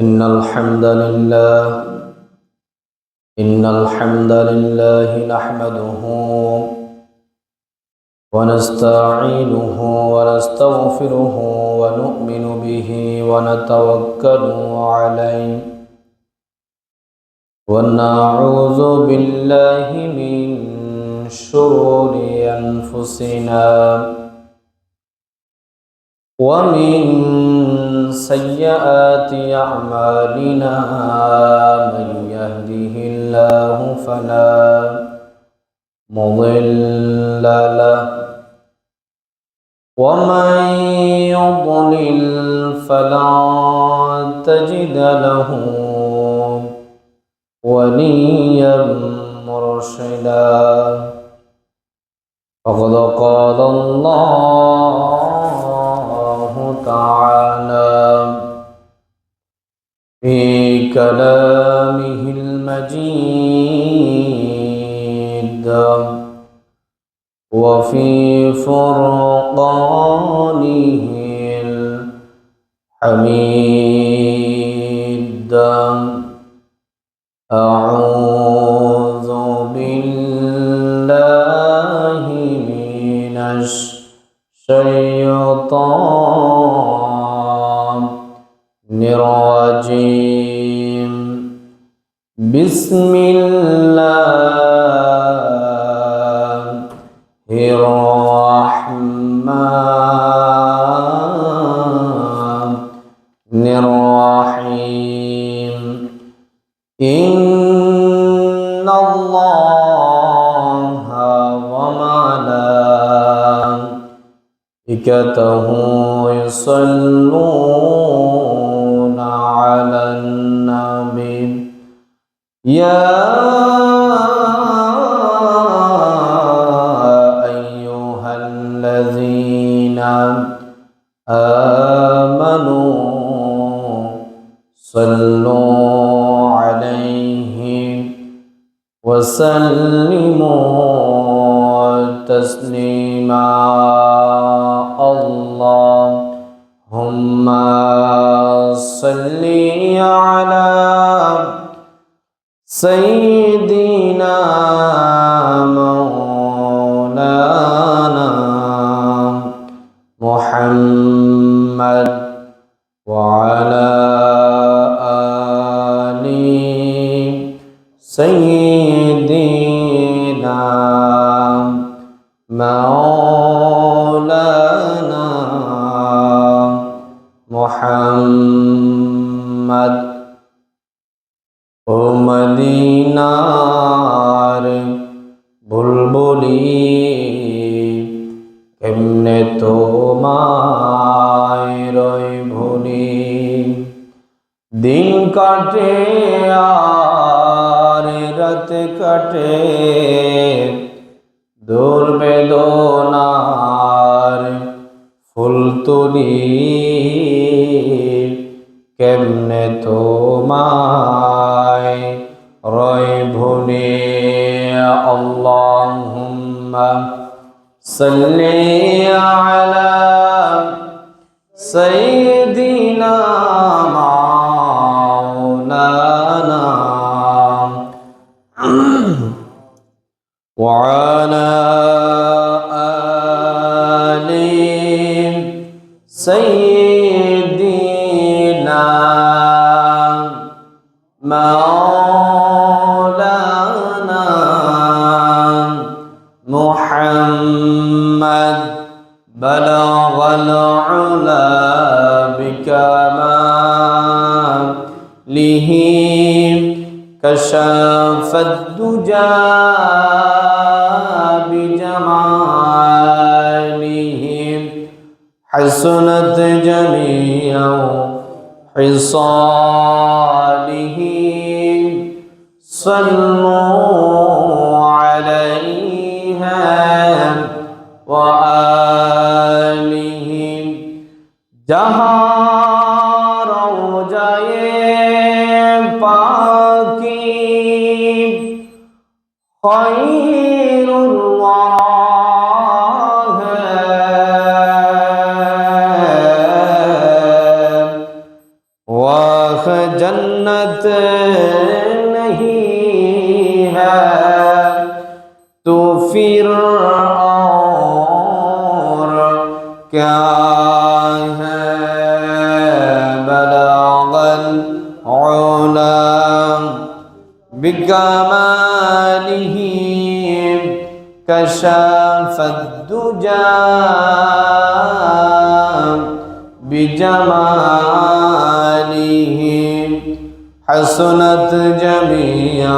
إن الحمد لله نحمده ونستعينه ونستغفره ونؤمن به ونتوكل عليه ونعوذ بالله من شرور أنفسنا ومن سيئات أعمالنا من يهده الله فلا مضل له ومن يضلل فلا تجد له وليا مرشدا فقد قال الله تعالى في كلامه المجيد وفي فرقانه الحميد أعوذ بالله من الشيطان الرجيم بسم الله الرحمن الرحيم إن الله وملائكته يصلون على النبي يا أيها الذين آمنوا صلوا عليه وسلموا تسليما اللهم صل على سيدنا مولانا محمد وعلى آل سيدنا مولانا محمد ও মদিনার বুলবুলি কেমনে তোমায় রই ভুলি দিন কাটে আর রাত কাটে দূর বেদনার ফুল তুলি কেমনে তোমায় রই ভুলি আল্লাহুম্মা সাল্লি আলা সাইয়্যিদিনা মাওলানা ওয়া আলা আলি সাইয়্যিদিনা مولانا محمد بلغ العلا بكماله كشف الدجى بجماله حسنت جميع خصاله صلوا عليها وآله جहाँ रोज़ाए पाकी खैरुल्लाह है जन्नत नहीं है तो फिर और क्या है। बलगल उला बिकमालिही कशफत दुजा बिजमालिही हसनत जमीअ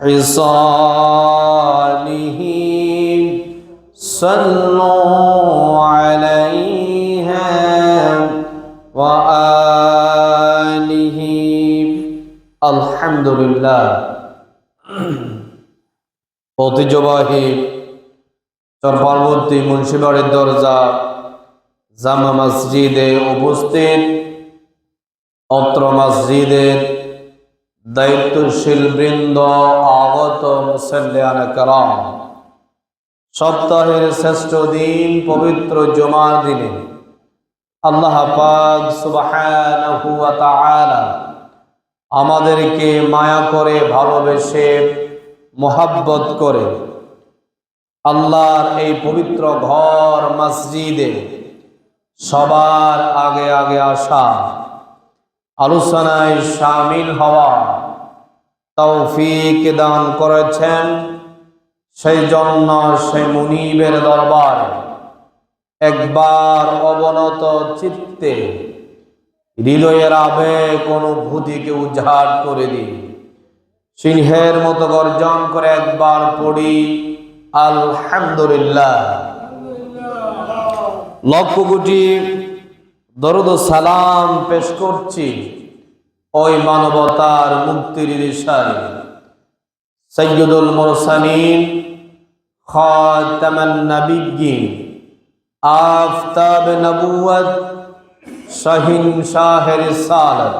हिसालिही सल्लु अलैहि व आलिहि। अल्हम्दुलिल्लाह। ঐতিহ্যবাহী চরপার্বতী মুন্সিবাড়ির দরজা জামা মসজিদে উপস্থিত অত্র মসজিদের দায়িত্বশীল বৃন্দ, আগত মুসল্লিয়ানে কেরাম, সপ্তাহের শ্রেষ্ঠ দিন পবিত্র জুমার দিনে আল্লাহ পাক সুবহানাহু ওয়া তাআলা আমাদেরকে মায়া করে, ভালোবেসে, মোহাব্বত করে আল্লাহর এই পবিত্র ঘর মসজিদে সবার আগে আগে আসা, আলোচনায় শামিল হওয়া তৌফিক দান করেছেন। সেই জন্য সেই মুনিবের দরবারে একবার অবনত চিত্তে হৃদয়ের আবেগ অনুভূতিকে উজাড় করে দিই। সিংহের মতো গর্জন করে একবার পড়ি আলহামদুলিল্লাহ। লক্ষ কোটি দরুদ ও সালাম পেশ করছি ওই মানবতার মুক্তির ইশারে সাইয়্যিদুল মুরসালিন, খাতামান নবিয়্যিন, আফতাব নবুয়ত, শাহিন শাহে রিসালত,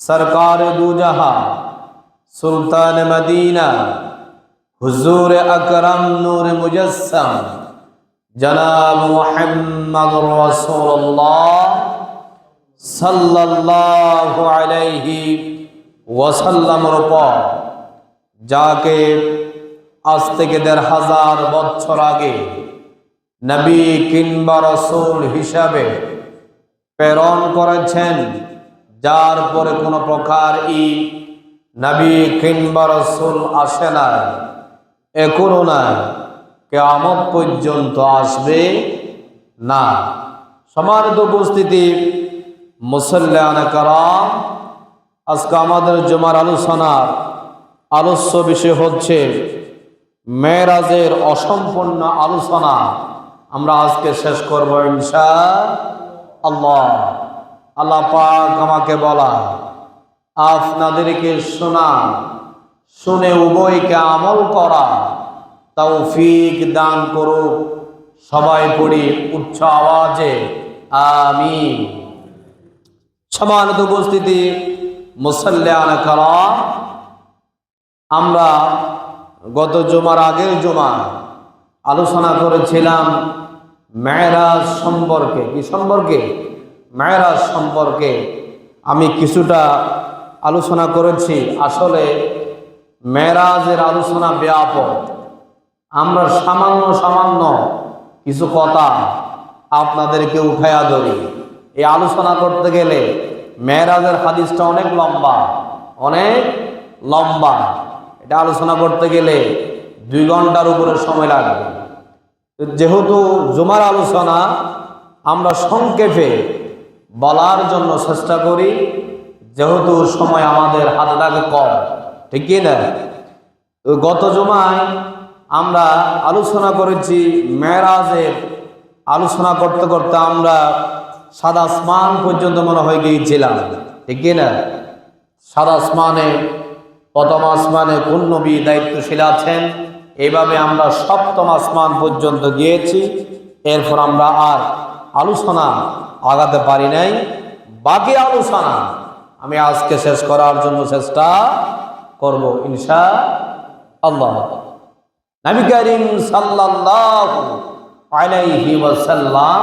সরকার দু জাহান, সুলতান মদিনা, হুজুর আকরম নূর মুজস্সম, জনাব মুহাম্মদুর রাসূলুল্লাহ সাল্লাল্লাহু আলাইহি ওয়াসাল্লামের উপর, যাকে আজ থেকে ১৫০০ বছর আগে নবী কিংবা রাসূল হিসাবে প্রেরণ করেছেন, যার পরে কোনো প্রকার নবী কিংবা রাসূল আসে না, এখনো না, কিয়ামত পর্যন্ত আসবে না। সম্মানিত উপস্থিতি, মুসল্লিয়ানে কেরাম, আজকে আমাদের জুমার আলোচনার আলোচ্য বিষয় হচ্ছে মেরাজের অসম্পূর্ণ আলোচনা। আমরা আজকে শেষ করব ইনশাআল্লাহ। আল্লাহ পাক আমাকে বলা, আপনাদেরকে শোনা, শুনে উভয়কে আমল করা তৌফিক দান করুক। সবাই পড়ি উচ্চ আওয়াজে আমিন। সম্মানিত উপস্থিতি, মুসল্লিয়ানে কেরাম, আমরা গত জুমার আগের জুমা আলোচনা করেছিলাম মেরাজ সম্পর্কে। কি সম্পর্কে? মেরাজ সম্পর্কে আমি কিছুটা আলোচনা করেছি। আসলে মেরাজের আলোচনা ব্যাপক। আমরা সামান্য কিছু কথা আপনাদেরকে উঠাইয়া ধরি। এই আলোচনা করতে গেলে মেরাজের হাদিসটা অনেক লম্বা। এটা আলোচনা করতে গেলে 2 ঘন্টার উপরে সময় লাগবে। যেহেতু জুমার আলোচনা আমরা সংক্ষেপে বলার জন্য চেষ্টা করি, যেহেতু সময় আমাদের হাতে থাকে কম, ঠিক কি না? গত জুমায় আমরা আলোচনা করেছি মেরাজের। আলোচনা করতে করতে আমরা সাদা আসমান পর্যন্ত মনে হয়ে গিয়েছিলাম, ঠিক কি না? সাদা আসমানে, প্রথম আসমানে কোন নবী দায়িত্বশীল আছেন, এইভাবে আমরা 7ম আসমান পর্যন্ত গিয়েছি। এরপর আমরা আর আলোচনা আগাতে পারি নাই। বাকি আলোচনা আমি আজকে শেষ করার জন্য চেষ্টা করব ইনশাআল্লাহ। নবী করিম সাল্লাল্লাহু আলাইহি ওয়াসাল্লাম,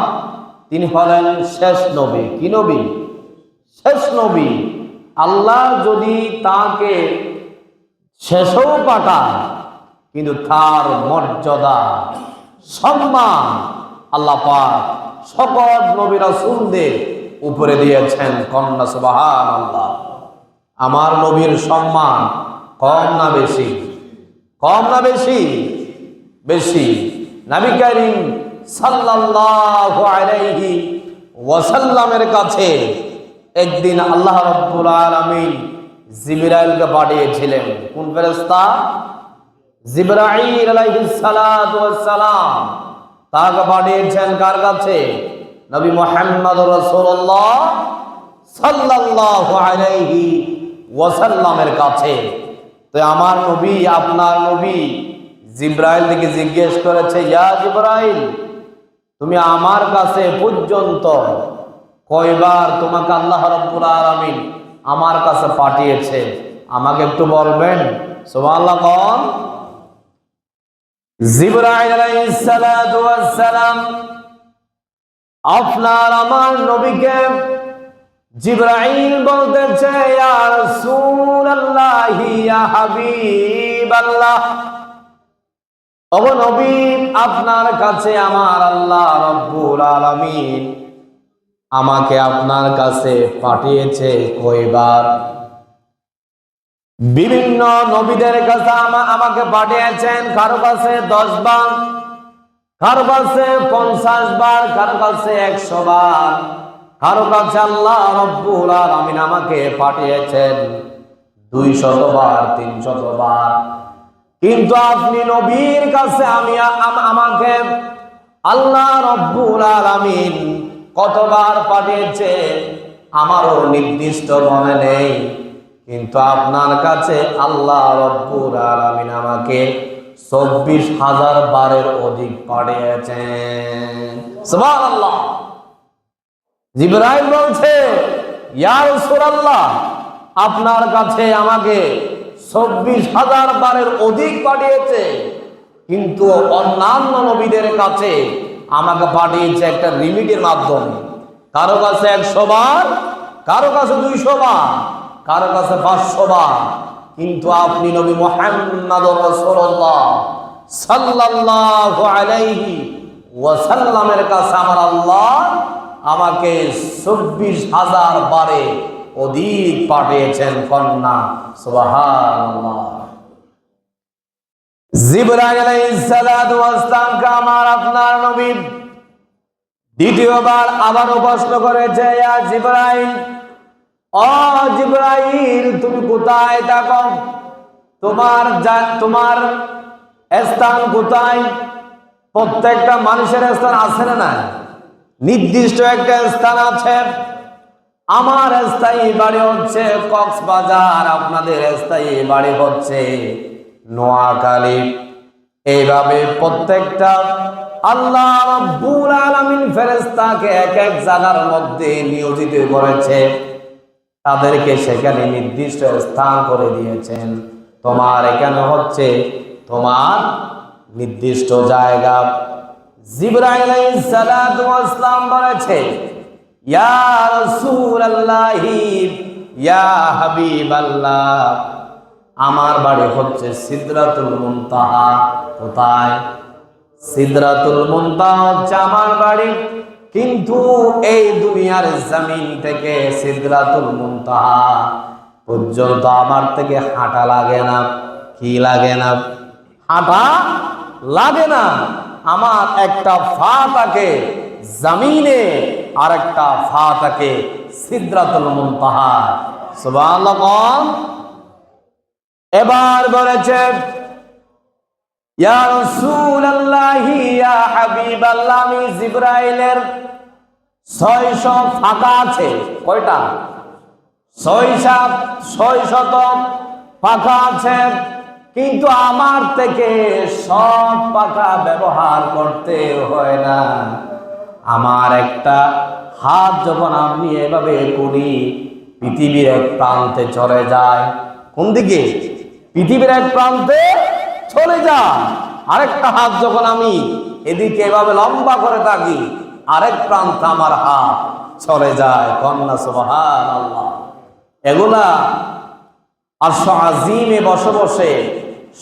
তিনি হলেন শেষ নবী। কি নবী? শেষ নবী। আল্লাহ যদি তাকে শেষেও পাঠান, কিন্তু তার মর্যাদা সম্মান আল্লাহ পাক সকল নবী রাসূলদের উপরে দিয়েছেন। কন্যা সুবহানাল্লাহ। আমার নবীর সম্মান কম না বেশি? কম না বেশি? বেশি। নবী করিম সাল্লাল্লাহু আলাইহি ওয়াসাল্লামের কাছে একদিন আল্লাহ রাব্বুল আলামিন জিবরাইলকে পাঠিয়েছিলেন। কোন ফেরেশতা? জিবরাইল আলাইহিস সালাতু ওয়াস সালাম। তাকে পাঠিয়েছেন কার কাছে? নবী মুহাম্মদ রাসূলুল্লাহ সাল্লাল্লাহু আলাইহি ওয়াসাল্লামের কাছে। তো আমার নবী, আপনার নবী জিবরাইল থেকে জিজ্ঞেস করেছে, ইয়া জিবরাইল, তুমি আমার কাছে পর্যন্ত কয়বার তোমাকে আল্লাহ রাব্বুল আলামিন আমার কাছে পাঠিয়েছে, আমাকে একটু বলবেন? সুবহানাল্লাহ কোন? জিবরাইল আলাইহিস সালাতু ওয়াস সালাম আপনার আমার নবীকে জিবরাইল বলতেছে, ইয়া রাসূলুল্লাহ, ইয়া হাবিবাল্লাহ, ও নবী, আপনার কাছে আমার আল্লাহ রাব্বুল আলামিন আমাকে আপনার কাছে পাঠিয়েছে কয়বার? বিভিন্ন নবীদের কাছে আমাকে পাঠিয়েছেন, কারো কাছে 10 বার, কারো কাছে 50 বার, কারো কাছে 100 বার, কারো কাছে আল্লাহ রাব্বুল আলামিন আমাকে পাঠিয়েছেন 200 বার, 300 বার। কিন্তু আপনি নবীর কাছে আমাকে আল্লাহ রাব্বুল আলামিন কতবার পাঠিয়েছে আমারও নির্দিষ্ট মনে নেই, কিন্তু আপনার কাছে আল্লাহ রাব্বুল আলামিন আমাকে 24,000 বারের অধিক পাঠিয়েছেন। সুবহানাল্লাহ। জিবরাইল বলছে, ইয়া রাসূলুল্লাহ, আপনার কাছে আমাকে 24,000 বারের অধিক পাঠিয়েছে, কিন্তু অন্যান্য নবীদের কাছে আমাকে পাঠিয়েছে একটা লিমিটের মাধ্যমে। কারো কাছে 100 বার, কারো কাছে 200 বার, কারো কাছে 500 বার। কিন্তু আপনি নবী মুহাম্মদ রাসূলুল্লাহ সাল্লাল্লাহু আলাইহি ওয়াসাল্লামের কাছে আমার আল্লাহ আমাকে 24,000 বারে অধিক পাঠিয়েছেন। কন্যা সুবহানাল্লাহ। জিবরাইল আলাইহিস সালাতু ওয়াস সালাম আমার আপনার নবী দ্বিতীয়বার আবারও প্রশ্ন করেছে, ইয়া জিবরাইল, ও জিবরাইল, তুমি কোথায় থাকো? তোমার স্থান কোথায়? প্রত্যেকটা মানুষের স্থান আছে না না? নির্দিষ্ট একটা স্থান আছে। আমার স্থায়ী বাড়ি হচ্ছে কক্সবাজার, আপনাদের স্থায়ী বাড়ি হচ্ছে নোয়াখালী। এইভাবে প্রত্যেকটা আল্লাহ রাব্বুল আলামিন ফেরেশতাকে এক এক জায়গার মধ্যে নিয়োজিত করেছে, তাদেরকে সেখানে নির্দিষ্ট স্থান করে দিয়েছেন। তোমার এখানে হচ্ছে তোমার নির্দিষ্ট জায়গা। জিবরাইল আলাইহিস সালাতু ওয়াস সালাম বলেছে, ইয়া রাসূলুল্লাহ, ইয়া হাবিবাল্লাহ, আমার বাড়ি হচ্ছে সিদরাতুল মুনতাহা। কোথায়? সিদরাতুল মুনতাহা হচ্ছে আমার বাড়ি, কিন্তু এই দুনিয়ার জমিন থেকে সিদরাতুল মুনতাহা পর্যন্ত আমার থেকে হাঁটা লাগে না। কি লাগে না? হাঁটা লাগে না। আমার একটা পা থাকে জমিনে, আর একটা পা থাকে সিদরাতুল মুনতাহা। সুবহানাল্লাহ। এবার বলেছে, ইয়া রাসূলুল্লাহ, ইয়া হাবিবাল্লাহ, আমি জিবরাইলের 600 ফাঁকা আছে। কয়টা? 600 পাখা আছে, কিন্তু আমার থেকে সব পাখা ব্যবহার করতে হয় না। আমার একটা হাত যখন আমি এভাবে করি, পৃথিবীর এক প্রান্তে চলে যায়। কোন দিকে? পৃথিবীর এক প্রান্তে চলে যায়। আরেকটা হাত যখন আমি এদিকে এভাবে লম্বা করে থাকি, আরেক প্রান্তে আমার হাত চলে যায়। কন্যা সুবহানাল্লাহ। এগুলা আরশ আজিমে বসে বসে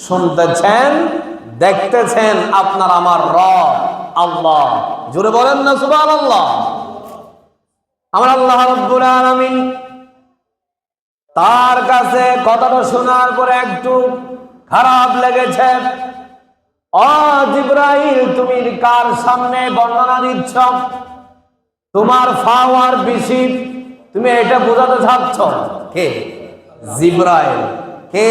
শুনতেছেন, দেখতেছেন আপনার আমার রব আল্লাহ। জোরে বলেন না সুবহানাল্লাহ। আমার আল্লাহ রাব্বুল আলামিন তার কাছে কথাটা শোনার পরে একটু খারাপ লেগেছে। ও জিবরাইল, তুমি কার সামনে বর্ণনা দিচ্ছ? তোমার পাওয়ার বেশি, তুমি এটা বোঝাতে চাচ্ছ? কে? জিবরাইল। কে?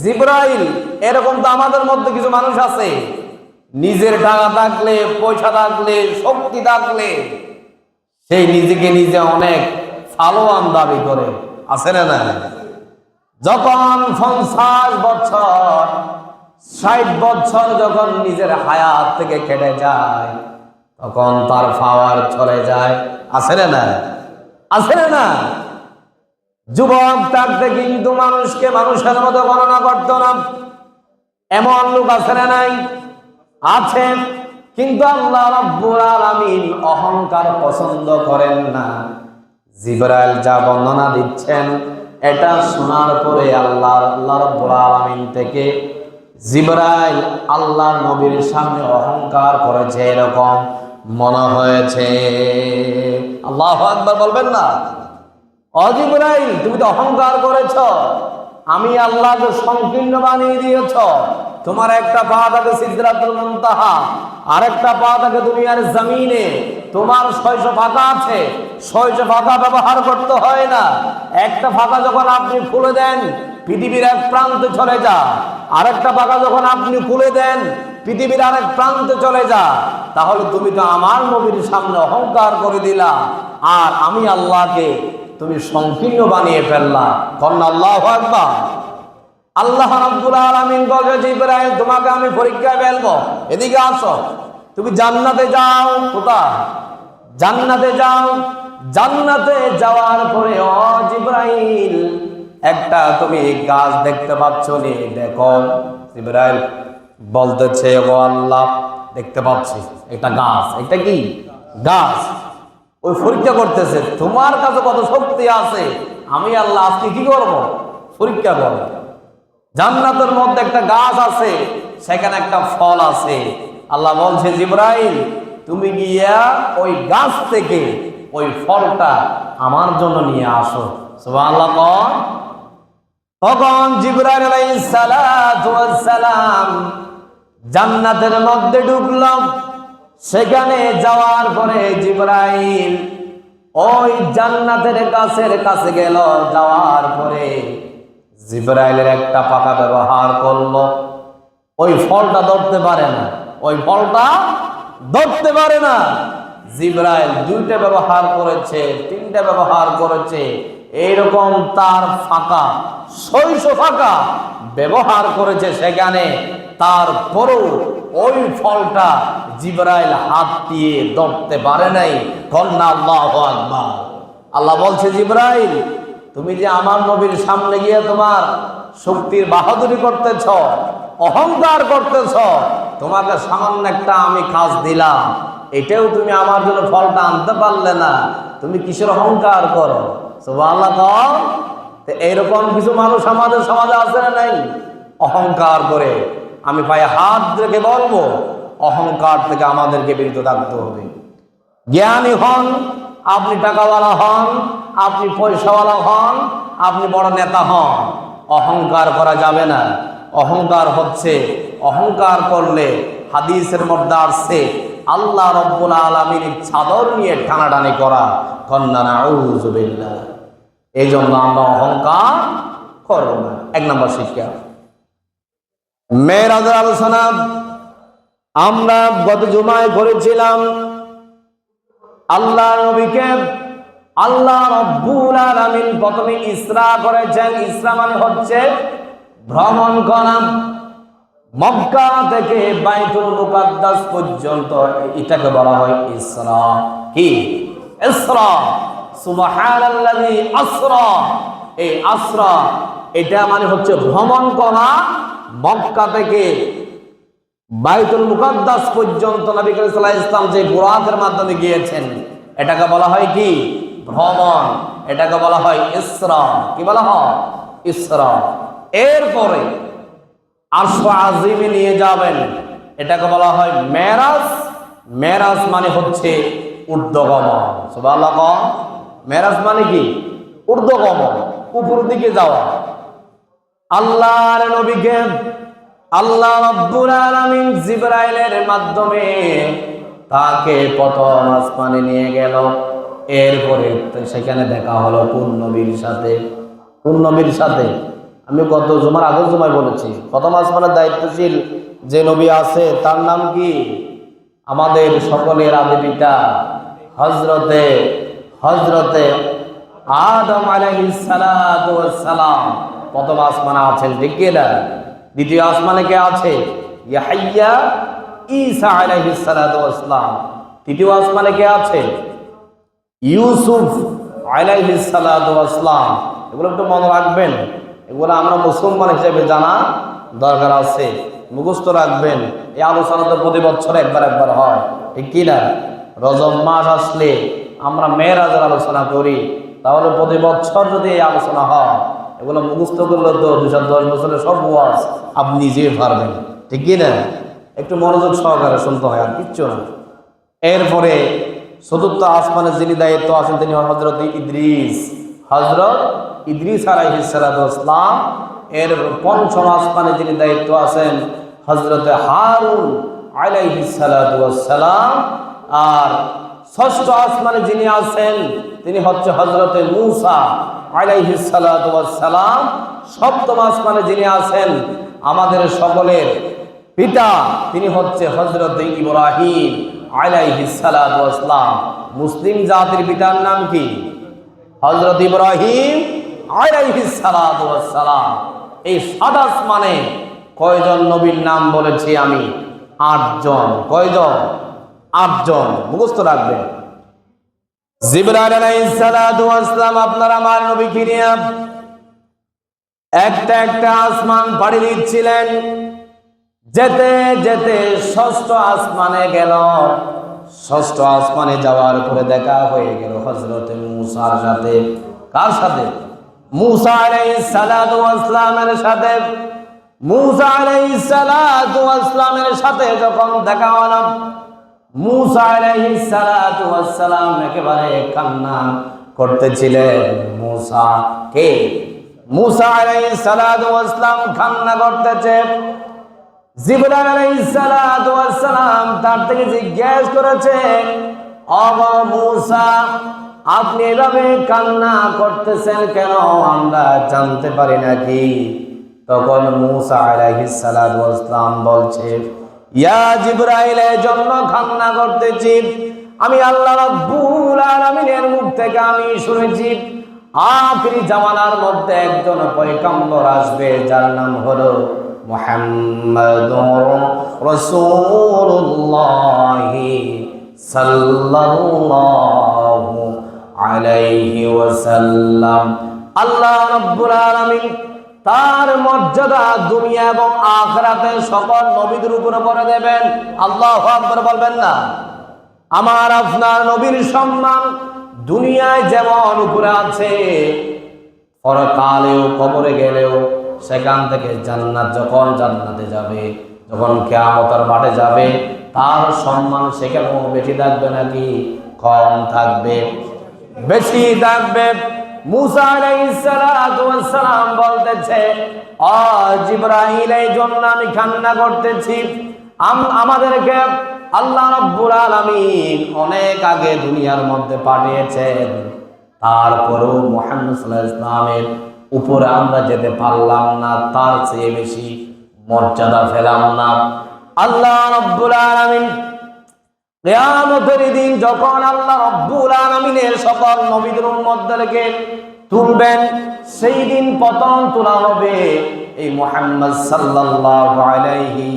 জিবরাইল। এরকম তো আমাদের মধ্যে কিছু মানুষ আছে, নিজের টাকা থাকলে, পয়সা থাকলে, শক্তি থাকলে সেই নিজেকে নিজে অনেক ফালোয়ান দাবি করে, আছে না? না, যখন 50 বছর 60 বছর যখন নিজের হায়াত থেকে কেটে যায়, তখন তার পাওয়ার চলে যায়, আছে না? আছে না? যুবক থাকতে কিন্তু মানুষকে মানুষের মতো গণনা করতো না, এমন লোক আছে না? নাই? আছে। কিন্তু আল্লাহ রাব্বুল আলামিন অহংকার পছন্দ করেন না। জিবরাইল যা বর্ণনা দিচ্ছেন, এটা শোনার পরে আল্লাহ রাব্বুল আলামিন থেকে জিবরাইল আল্লাহর নবীর সামনে অহংকার করেছে এরকম মনে হয়েছে। আল্লাহু আকবার বলবেন না? ও জিবরাইল, তুমি তো অহংকার করেছ, আমি আল্লাহকে সংকীর্ণ বানিয়ে দিয়েছ। তোমার একটা পা থাকে সিদরাতুল মুনতাহা, আরেকটা পা থাকে দুনিয়ার জমিনে। তোমার 600 ফাঁকা আছে, 600 ফাঁকা ব্যবহার করতে হয় না। একটা ফাঁকা যখন আপনি খুলে দেন, পৃথিবীর এক প্রান্তে চলে যা। আরেকটা ফাঁকা যখন আপনি খুলে দেন, পৃথিবীর আরেক প্রান্তে চলে যা। তাহলে তুমি তো আমার নবীর সামনে অহংকার করে দিলা, আর আমি আল্লাহকে তুমি সংকীর্ণ বানিয়ে ফেললা। কন্যা আল্লাহু আকবার। আল্লাহ রাব্বুল আলামিন বলে, জিবরাইল, তোমাকে আমি পরীক্ষায় ফেলবো, এদিকে আসো। তুমি জান্নাতে যাও। কোথায়? জান্নাতে যাও। জান্নাতে যাওয়ার পরে ও জিবরাইল, একটা তুমি গাছ দেখতে পাচ্ছ নি? দেখো। জিবরাইল বলতেছে, ও আল্লাহ, দেখতে পাচ্ছি একটা গাছ। এটা কি গাছ? ওই পরীক্ষা করতেছে, তোমার কাছে কত শক্তি আছে, আমি আল্লাহ আজকে কি করব? পরীক্ষা করব। জান্নাতের মধ্যে একটা গাছ আছে, সেখানে একটা ফল আছে। আল্লাহ বলছে, জিবরাইল, তুমি গিয়া ওই গাছ থেকে ওই ফলটা আমার জন্য নিয়ে আসো। সুবহানাল্লাহ। তখন জিবরাইল আলাইহিস সালাতু ওয়াস সালাম জান্নাতের মধ্যে ঢুকলাম। সেখানে যাওয়ার পরে জিবরাইল ওই জান্নাতের গাছের কাছে গেল। যাওয়ার পরে জিবরাইলের একটা পাকা ব্যবহার করলো, ওই ফলটা ধরতে পারে না। ওই ফলটা ধরতে পারে না। জিবরাইল 2টা ব্যবহার করেছে, 3টা ব্যবহার করেছে, এইরকম তার ফাঁকা 600 ফাঁকা ব্যবহার করেছে সেখানে। তারপরও ওই ফলটা জিবরাইল হাত দিয়ে ধরতে পারে নাই। কন্যা আল্লাহু আকবার। আল্লাহ বলছে, জিবরাইল, তুমি যে আমার নবীর সামনে গিয়ে তোমার শক্তির বাহাদুরি করতেছ, অহংকার করতেছ, তোমাকে সামান্য একটা আমি কাজ দিলাম, এটাও তুমি আমার জন্য ফলটা আনতে পারলে না, তুমি কিসের অহংকার করো? সুবহানাল্লাহ। এইরকম কিছু মানুষ আমাদের সমাজে আছে না নাই? অহংকার করে। আমি পায়ে হাত রেখে বলবো, অহংকার থেকে আমাদেরকে বিরত থাকতে হবে। জ্ঞানী হন, আপনি টাকাওয়ালা হন, আপনি পয়সাওয়ালা হন, আপনি বড় নেতা হন, অহংকার করা যাবে না। অহংকার হচ্ছে, অহংকার করলে হাদিসের মধ্যে আসছে আল্লাহ রাব্বুল আলামিনের চাদর নিয়ে টানাটানি করা। কন্যা নাউযু বিল্লাহ। এই জন্য আমরা অহংকার করব না। 1 নম্বর শিক্ষা। মেরাজের আলোচনা আমরা গত জুমায় করেছিলাম। আল্লাহ নবীকে আল্লাহ রাব্বুল আলামিন প্রথমে ইসরা করেছেন। ইসরা মানে হচ্ছে ভ্রমণ করা, মক্কা থেকে বাইতুল মুকাদ্দাস পর্যন্ত, এটাকে বলা হয় ইসরা। কি? ইসরা। সুবহানাল্লাযী আসরা। এই আসরা, এটা মানে হচ্ছে ভ্রমণ করা। মক্কা থেকে বাইতুল মুকাদ্দাস পর্যন্ত নবী করিম সাল্লাল্লাহু আলাইহি ওয়াসাল্লাম যে বুরাকের মাধ্যমে গিয়েছেন, এটাকে বলা হয় কি? ভ্রমণ, এটাকে বলা হয় ইসরা। কি বলা হয়? ইসরা। এরপরে আরশ আজিমে নিয়ে যাবেন, এটাকে বলা হয় মেরাজ। মেরাজ মানে হচ্ছে ঊর্ধ্বগমন। সুবহানাল্লাহ। মেরাজ মানে কি? ঊর্ধ্বগমন, উপর দিকে যাওয়া। আল্লাহর নবীকে আল্লাহ রাব্বুল আলামিন জিবরাইলের মাধ্যমে তাকে প্রথম আসমানে নিয়ে গেল। এরপরে সেখানে দেখা হলো কোন নবীর সাথে? কোন নবীর সাথে? আমি গত জুমার আগের জুমায় বলেছি, প্রথম আসমানের দায়িত্বশীল যে নবী আছে তার নাম কি? আমাদের সকলের আদি পিতা হযরতে আদম আলাইহিস সালাতু ওয়াস সালাম প্রথম আসমানে আছেন, ঠিক কি না? দ্বিতীয় আসমানে কে আছে? ইয়াহইয়া ঈসা আলাইহিস সালাতু ওয়াস সালাম। তৃতীয় আসমানে কে আছে? ইউসুফ আলাইহিস সালাতু ওয়াস সালাম। এগুলো একটু মনে রাখবেন, এগুলো আমরা মুসলমান হিসেবে জানা দরকার আছে, মুখস্থ রাখবেন। এই আলোচনা তো প্রতি বছর একবার হয়, ঠিক কি না? রজব মাস আসলে আমরা মেরাজের আলোচনা করি, তাহলে প্রতি বছর যদি এই আলোচনা হয়, এগুলো মুখস্থ করলে তো 210 বছরের সব ওয়াজ আপনি নিজেই পারবেন, ঠিক কি না? একটু মনোযোগ সহকারে শুনতে হয়, আর কিচ্ছু না। এরপরে চতুর্থ আসমানের যিনি দায়িত্ব আছেন তিনি হযরত ইদ্রিস আলাইহিস সালাতু ওয়াস সালাম। এর পঞ্চম আসমানে যিনি দায়িত্ব আছেন হযরত হারুন আলাইহিস সালাতু ওয়াস সালাম। আর ষষ্ঠ আসমানে যিনি আছেন তিনি হচ্ছে হযরত মূসা আলাইহিস সালাতু ওয়াস সালাম। সপ্তম আসমানে যিনি আছেন আমাদের সকলের পিতা তিনি হচ্ছে হযরত ইব্রাহিম আলাইহিস সালাতু ওয়াস সালাম। মুসলিম জাতির পিতার নাম কি? হযরত ইব্রাহিম আলাইহিস সালাতু ওয়াস সালাম। এই সাত আসমানে কয়জন নবীর নাম বলেছি আমি? 8 জন। কয়জন? 8 জন, মুখস্থ রাখবেন। জিবরাইল আলাইহিস সালাতু ওয়াস সালাম আপনার আমার নবীকে নিয়ে একটা আসমান পাড়ি দিচ্ছিলেন। যেতে যেতে ষষ্ঠ আসমানে গেল। ষষ্ঠ আসমানে যাওয়ার পরে দেখা হয়ে গেল হযরত মূসার সাথে। কার সাথে? মূসা আলাইহিস সালাতু ওয়াস সালামের সাথে। মূসা আলাইহিস সালাতু ওয়াস সালামের সাথে যখন দেখা হলো, মূসা আলাইহিস সালাতু ওয়াস সালাম একেবারে কান্না করতেছিলেন। মূসা আলাইহিস সালাতু ওয়াস সালাম কান্না করতেছে। জিবরাইল আলাইহিস সালাতু ওয়াস সালাম তার থেকে জিজ্ঞেস করেছেন, ও মূসা, আপনি এভাবে কান্না করতেছেন কেন? আমরা জানতে পারি নাকি? তখন মূসা আলাইহিস সালাতু ওয়াস সালাম বলছে, ইয়া জিবরাইল, এর জন্য কান্না করতেছি, আমি আল্লাহ রাব্বুল আলামিনের মুখ থেকে আমি শুনেছি আখিরি জামানার মধ্যে একজন পয়গম্বর আসবে যার নাম হলো মুহাম্মাদুর রাসূলুল্লাহ সাল্লাল্লাহু আলাইহি ওয়াসাল্লাম। আল্লাহ রাব্বুল আলামিন তার মর্যাদা দুনিয়া এবং আখিরাতের সকল নবীদের উপরে করে দেবেন। আল্লাহু আকবার বলবেন না? আমার আপনার নবীর সম্মান দুনিয়ায় যেমন উপরে আছে, পরকালেও কবরে গেলেও সেখান থেকে জান্নাত, যখন জান্নাতে যাবে, যখন কিয়ামতের মাঠে যাবে, তার সম্মান সেখানেও বেশি থাকবে নাকি কম থাকবে? বেশি থাকবে। মূসা আলাইহিস সালাতু ওয়াস সালাম বলতেছে, ও জিবরাইল, এই জন্য আমি কান্না করতেছি, আমাদেরকে আল্লাহ রাব্বুল আলামিন অনেক আগে দুনিয়ার মধ্যে পাঠিয়েছেন, তারপরেও মুহাম্মদ সাল্লাল্লাহু আলাইহি ওয়াসাল্লামের উপরে আমরা যেতে পারলাম না, তার চেয়ে বেশি মর্যাদা পেলাম না। আল্লাহ রাব্বুল আলামিন কিয়ামতের দিন যখন আল্লাহ রাব্বুল আলামিনের সকল নবীদের উম্মতদেরকে তুলবেন, সেই দিন প্রথম তোলা হবে এই মুহাম্মদ সাল্লাল্লাহু আলাইহি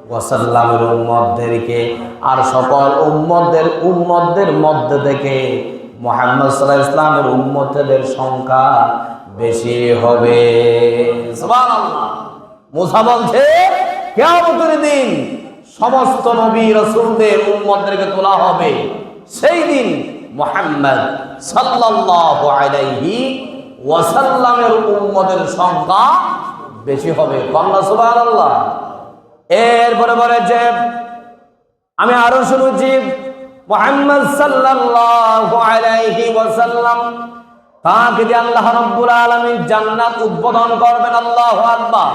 ওয়াসাল্লামের উম্মতদেরকে। আর সকল উম্মতদের মধ্যে থেকে মুহাম্মদ সাল্লাল্লাহু আলাইহি ওয়াসাল্লামের উম্মতদের সংখ্যা বেশি হবে। সুবহানাল্লাহ। মূসা বলছে কিয়ামতের দিন সমস্ত নবী রাসূলদের উম্মতদেরকে তোলা হবে। সেই দিন মুহাম্মদ সাল্লাল্লাহু আলাইহি ওয়াসাল্লামের উম্মতের সংখ্যা বেশি হবে। কন্যা সুবহানাল্লাহ। এরপরে বলে যে আমি আরো শুনেছি মুহাম্মদ সাল্লাল্লাহু আলাইহি ওয়াসাল্লাম তাকে দিয়ে আল্লাহ রাব্বুল আলামিন জান্নাত উদ্বোধন করবেন। আল্লাহু আকবার।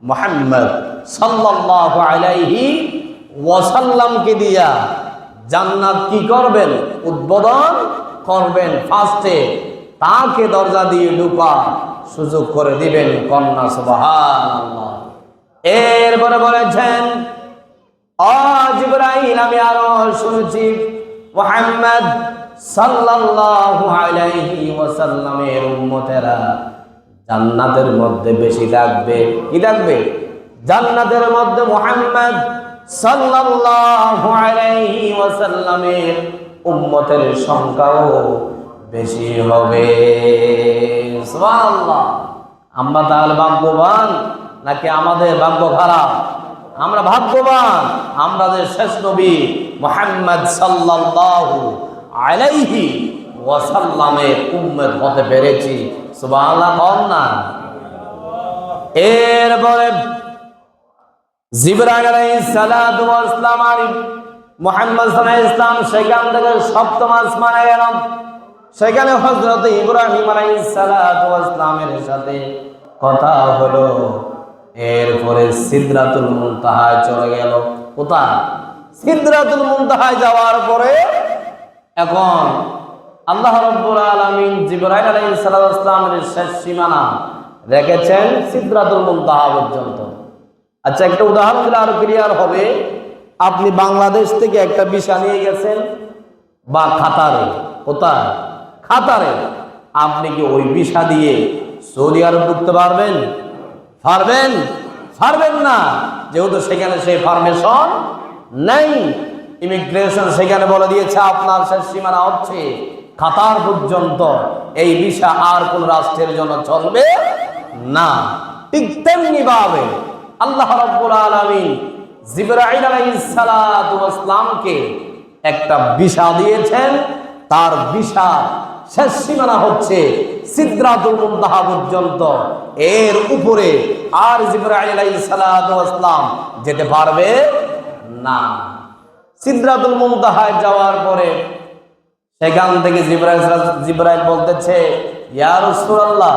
মুহাম্মদ সাল্লাল্লাহু আলাইহি ওয়াসাল্লামকে দিয়া জান্নাত কি করবেন? উদ্বোধন করবেন। ফার্স্টে তাকে দরজা দিয়ে ঢোকা সুযোগ করে দিবেন। কন্যা সুবহানাল্লাহ। এরপরে বলেছেন ও জিবরাইল আমি আরো শুনেছি মুহাম্মদ সাল্লাল্লাহু আলাইহি ওয়াসাল্লামের উম্মতেরা জান্নাতের মধ্যে বেশি থাকবে। কি থাকবে? জান্নাতের মধ্যে মুহাম্মদ সাল্লাল্লাহু আলাইহি ওয়াসাল্লামের উম্মতের সংখ্যাও বেশি হবে। সুবহানাল্লাহ। আমরা তাহলে ভাগ্যবান নাকি আমাদের ভাগ্য খারাপ? আমরা ভাগ্যবান, আমরা যে শেষ নবী মুহাম্মদ সাল্লাল্লাহু আলাইহি ওয়াসাল্লামের উম্মত হতে পেরেছি। সুবহানাল্লাহ। বল না। এরপরে জিবরাইল আলাইহিস সালাতু ওয়াস সালাম মুহাম্মদ সাল্লাল্লাহু আলাইহি ওয়াসাল্লাম সেখান থেকে সপ্তম আসমানে গেলেন। সেখানে হযরত ইব্রাহিম আলাইহিস সালাতু ওয়াস সালামের সাথে কথা হলো। এরপরে সিদরাতুল মুনতাহায় চলে গেল। কোথায়? সিদরাতুল মুনতাহায় যাওয়ার পরে এখন আল্লাহ রাব্বুল আলামিন জিবরাইল আলাইহিস সালামের শেষ সীমানা রেখেছেন সিদরাতুল মুনতাহা পর্যন্ত। আচ্ছা, একটা উদাহরণ দিলে আরো ক্লিয়ার হবে। আপনি বাংলাদেশ থেকে একটা ভিসা নিয়ে গেছেন বা খাতারে, কোথায়? খাতারে। আপনি কি ওই ভিসা দিয়ে সৌদি আরব ঢুকতে পারবেন? পারবেন? পারবেন না, যেহেতু সেখানে সেই পারমিশন নেই। ইমিগ্রেশন সেখানে বলে দিয়েছে আপনার শেষ সীমানা হচ্ছে কাতার পর্যন্ত, এই ভিসা আর কোন রাষ্ট্রের জন্য চলবে না। ঠিক তেমনি ভাবে আল্লাহ রাব্বুল আলামিন জিবরাইল আলাইহিস সালাতু ওয়াস সালামকে একটা ভিসা দিয়েছেন। তার ভিসা শেষ সীমানা হচ্ছে সিদরাতুল মুনতাহা পর্যন্ত। এর উপরে আর জিবরাইল আলাইহিস সালাতু ওয়াস সালাম যেতে পারবে না। সিদরাতুল মুনতাহায় যাওয়ার পরে সেখান থেকে জিবরাইল বলতেছে ইয়া রাসূলুল্লাহ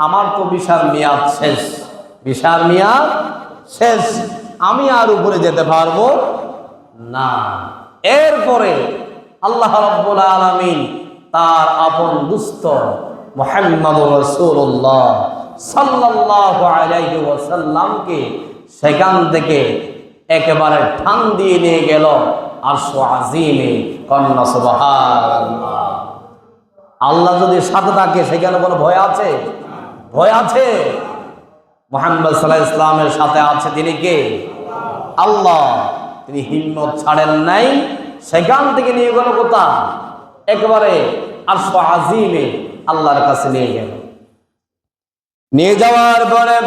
আমার তো ভিসার মেয়াদ শেষ, ভিসার মেয়াদ শেষ, আমি আর উপরে যেতে পারবো না। এরপরে আল্লাহ রাব্বুল আলামিন তার আপন দুস্থ মুহাম্মদুর রাসূলুল্লাহ সাল্লাল্লাহু আলাইহি ওয়াসাল্লামকে সেখান থেকে একেবারে ঠান দিয়ে নিয়ে গেল আরশ আজিমে। কন্যা সুবহানাল্লাহ। আল্লাহ যদি সাথে থাকে সেখানে কোনো ভয় আছে? ভয় আছে? মুহাম্মদ সাল্লাল্লাহু আলাইহি ওয়াসাল্লামের সাথে আছে তিনি কে? আল্লাহ। তিনি হিম্মত ছাড়েন নাই, সেখান থেকে নিয়ে গেল কোথায়? একেবারে আরশ আজিমে আল্লাহর কাছে নিয়ে গেল। নিয়ে যাওয়ার পরে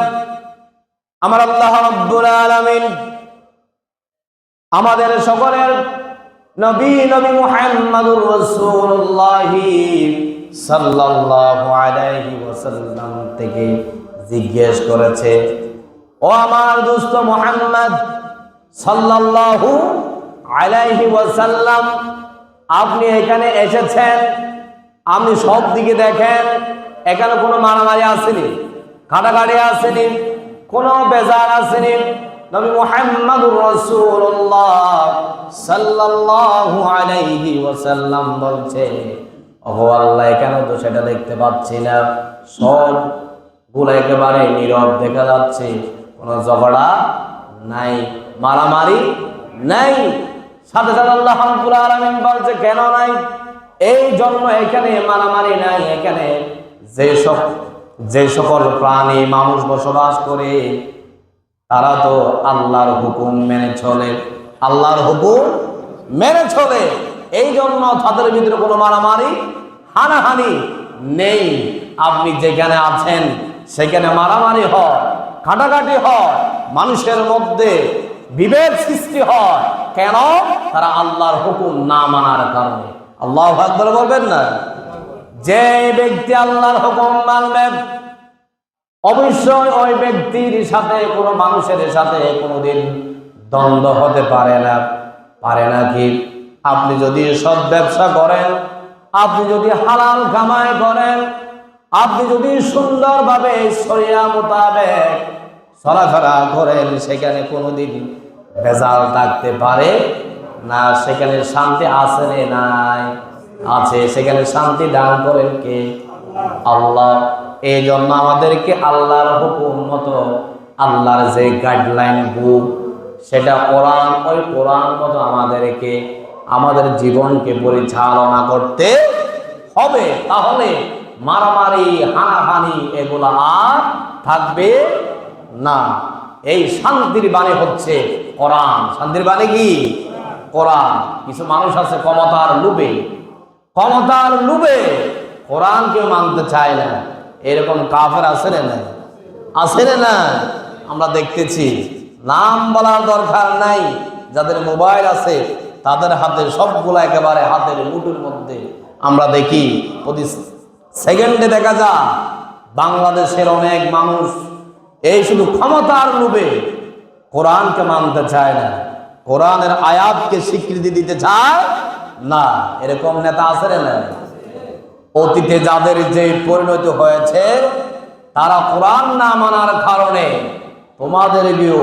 আমার আল্লাহ রাব্বুল আলামিন আমাদের সকলের নবী মুহাম্মদুর রাসূলুল্লাহ সাল্লাল্লাহু আলাইহি ওয়াসাল্লাম থেকে জিজ্ঞেস করেছে ও আমার দোস্ত মুহাম্মদ সাল্লাল্লাহু আলাইহি ওয়াসাল্লাম আপনি এখানে এসেছেন, আপনি সব দিকে দেখেন এখানে কোনো মারামারি আসেনি, কাটাকাটি আসেনি, কোনো বেজার আসেনি। নবী মুহাম্মদুর রাসূলুল্লাহ সাল্লাল্লাহু আলাইহি ওয়াসাল্লাম বলছে ওহো আল্লাহ এখানে তো সেটা দেখতে পাচ্ছি না, সবগুলো একেবারে নীরব দেখা যাচ্ছে, কোনো ঝগড়া নাই, মারামারি নাই। সাথে সাথে আল্লাহ রাব্বুল আলামিন বলছে কেন নাই? এই জন্য এখানে মারামারি নাই, এখানে যে সকল প্রাণী মানুষ বসবাস করে তারা তো আল্লাহর হুকুম মেনে চলে, আল্লাহর হুকুম মেনে চলে, এই জন্য তাদের ভিতরে কোনো মারামারি হানাহানি নেই। আপনি যেখানে আছেন সেখানে মারামারি হয়, কাটাকাটি হয়, মানুষের মধ্যে বিভেদ সৃষ্টি হয়, কেন? তারা আল্লাহর হুকুম না মানার কারণে। আল্লাহু আকবার বলবেন না? যে ব্যক্তি আল্লাহর হুকুম মানবে অবশ্যই ওই ব্যক্তির সাথে কোনো মানুষের সাথে কোনোদিন দ্বন্দ্ব হতে পারে না। পারে না কি? আপনি যদি সৎ ব্যবসা করেন, আপনি যদি হালাল কামাই করেন, আপনি যদি সুন্দরভাবে শরিয়া মোতাবেক চলাফেরা করেন, সেখানে কোনোদিন ভেজাল থাকতে পারে না। সেখানে শান্তি আছে রে নাই? আছে। সেখানে শান্তি দান করেন কে? আল্লাহ। এই জন্য আমাদেরকে আল্লাহর হুকুম মতো, আল্লাহর যে গাইডলাইন বুক সেটা কোরআন, ওই কোরআন মতো আমাদেরকে আমাদের জীবনকে পরিচালনা করতে হবে। তাহলে মারামারি, হানাহানি এগুলো আর থাকবে না। এই শান্তির বাণী হচ্ছে কোরআন। শান্তির বাণী কি? কোরআন। কিছু মানুষ আছে ক্ষমতার লোভে, ক্ষমতার লোভে কোরআন কেউ মানতে চায় না। এরকম কাফের আছে না? আছে না? আমরা দেখতেছি। নাম বলার দরকার নাই। যাদের মোবাইল আছে তাদের হাতে সবগুলা একেবারে হাতের মুঠোর মধ্যে আমরা দেখি। প্রতি সেকেন্ডে দেখা যায় বাংলাদেশের অনেক মানুষ এই শুধু ক্ষমতার লোভে কোরআনকে মানতে চায় না, কোরআনের আয়াতকে স্বীকৃতি দিতে চায় না। এরকম নেতা আছে না? অতীতে যাদের যে পরিণতি হয়েছে, তারা কোরআন না মানার কারণে তোমাদের গিয়েও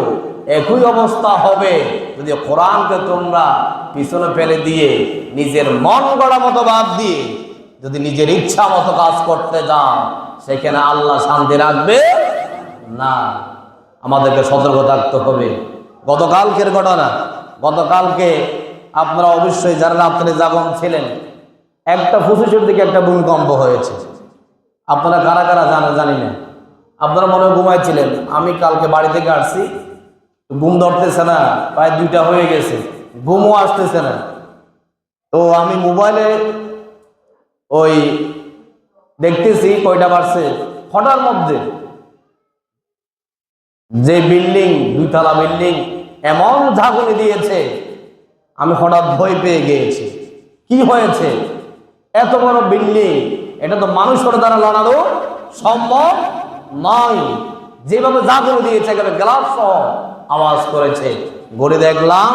একই অবস্থা হবে যদি কোরআনকে তোমরা পিছনে ফেলে দিয়ে নিজের মন গড়া মতো বাদ দিয়ে যদি নিজের ইচ্ছা মতো কাজ করতে যাও, সেখানে আল্লাহ শান্তি রাখবে না। আমাদেরকে সতর্ক থাকতে হবে। গতকালকের ঘটনা, গতকালকে আপনারা অবশ্যই যারা রাত্রে জাগন ছিলেন, একটা 25-এর দিকে একটা ভূমিকম্প হয়েছে। আপনারা কারা কারা জানেন জানি না। আপনারা মনে হয় ঘুমাইছিলেন। আমি কালকে বাড়ি থেকে আসছি, ঘুম ধরতেছে না, প্রায় 2টা হয়ে গেছে, ঘুমও আসতেছে না। তো আমি মোবাইলে ওই দেখতেছি কয়টা বাড়ছে, হঠাৎ মধ্যে যে বিল্ডিং, 2তলা বিল্ডিং এমন ঝাঁকুনি দিয়েছে, আমি হঠাৎ ভয় পেয়ে গিয়েছি। কি হয়েছে? এত বড় বিল্ডিং, এটা তো মানুষের দ্বারা লড়ানো সম্ভব নয়। যেভাবে ঝাঁকুনি দিয়েছে, একেবারে গ্লাস সহ আওয়াজ করেছে। ঘুরে দেখলাম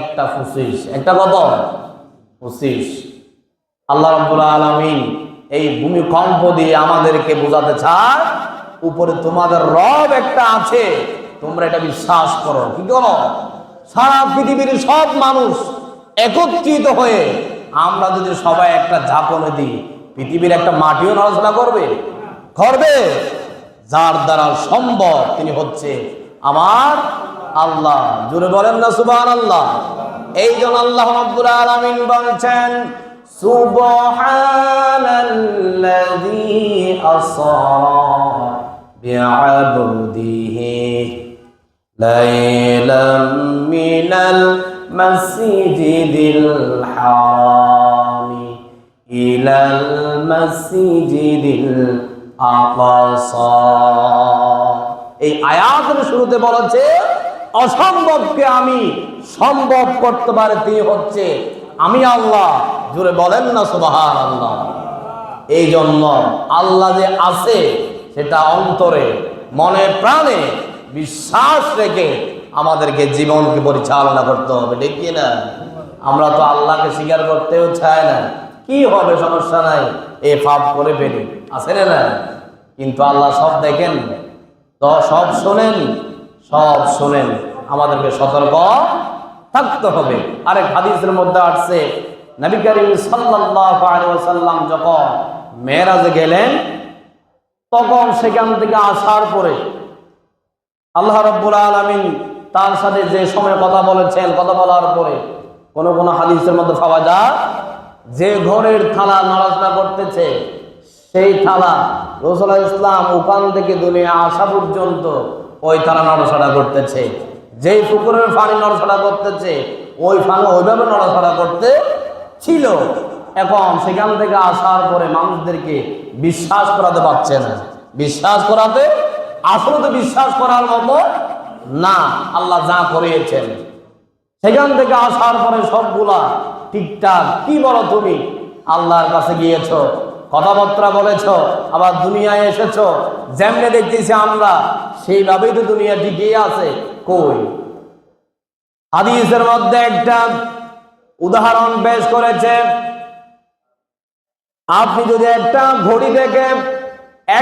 একটা 25। একটা কত? 25। আল্লাহ রাব্বুল আলামিন এই ভূমিকম্প দিয়ে আমাদেরকে বোঝাতে চায়, উপরে তোমাদের রব একটা আছে, তোমরা এটা বিশ্বাস করো। কি করো? সারা পৃথিবীর সব মানুষ একত্রিত হয়ে আমরা যদি সবাই একটা ঝাঁকুনি দিই, পৃথিবীর একটা মাটিও নড়াচড়া করবে? করবে? যার দ্বারা সম্ভব তিনি হচ্ছে আমার আল্লাহ। জোরে বলেন না সুবহানাল্লাহ। এই জন্য আল্লাহ রাব্বুল আলামিন বলছেন, সুবহানাল্লাযী আসরা বিআবদিহি লাইলাম মিনাল মাসজিদিল হারামি ইলাল মাসজিদিল আকসা। এই আয়াতের শুরুতে বলেছে অসম্ভবকে আমি সম্ভব করতে পারে তিনি হচ্ছে আমি আল্লাহ। জোরে বলেন না সুবহানাল্লাহ। এই জন্য আল্লাহ যে আছে সেটা অন্তরে, মনে প্রাণে বিশ্বাস রেখে আমাদেরকে জীবনকে পরিচালনা করতে হবে। ঠিক কি না? আমরা তো আল্লাহকে স্বীকার করতেও চাই না। কি হবে, সমস্যা নাই, এ পাপ করে ফেলি, আছে না? কিন্তু আল্লাহ সব দেখেন তো, সব শোনেন, সব শোনেন। আমাদেরকে সতর্ক থাকতে হবে। আরেক হাদিসের মধ্যে আসছে, নবী করিম সাল্লাল্লাহু আলাইহি ওয়াসাল্লাম যখন মেরাজে গেলেন, তখন সেখান থেকে আসার পরে আল্লাহ রাব্বুল আলামিন তার সাথে যে সময় কথা বলেছেন, কথা বলার পরে কোন কোন হাদিসের মধ্যে পাওয়া যায় যে ঘরের থালা নড়াচড়া করতেছে, সেই থালা রাসূলুল্লাহ ইসলাম ওখান থেকে দুনিয়া আসা পর্যন্ত ওই থালা নড়াচড়া করতেছে। যেই পুকুরের পানি নড়াচড়া করতেছে, ওই পানি ওইভাবে নড়াচড়া করতে ছিল। এখন সেখান থেকে আসার পরে মানুষদেরকে বিশ্বাস করাতে পারছে না। বিশ্বাস করাতে আসলে তো বিশ্বাস করার মতো না। আল্লাহ যা করিয়েছেন, সেখান থেকে আসার পরে সবগুলা ঠিকঠাক কি বলো তুমি? আল্লাহর কাছে গিয়েছো, কথাবার্তা বলেছো, আবার দুনিয়ায় এসেছো, যেমনে দেখতেছি আমরা সেইভাবেই তো দুনিয়া টিকেই আছে। কই? হাদিসের মধ্যে একটা উদাহরণ পেশ করেছে, আপনি যদি একটা ঘড়ি দেখে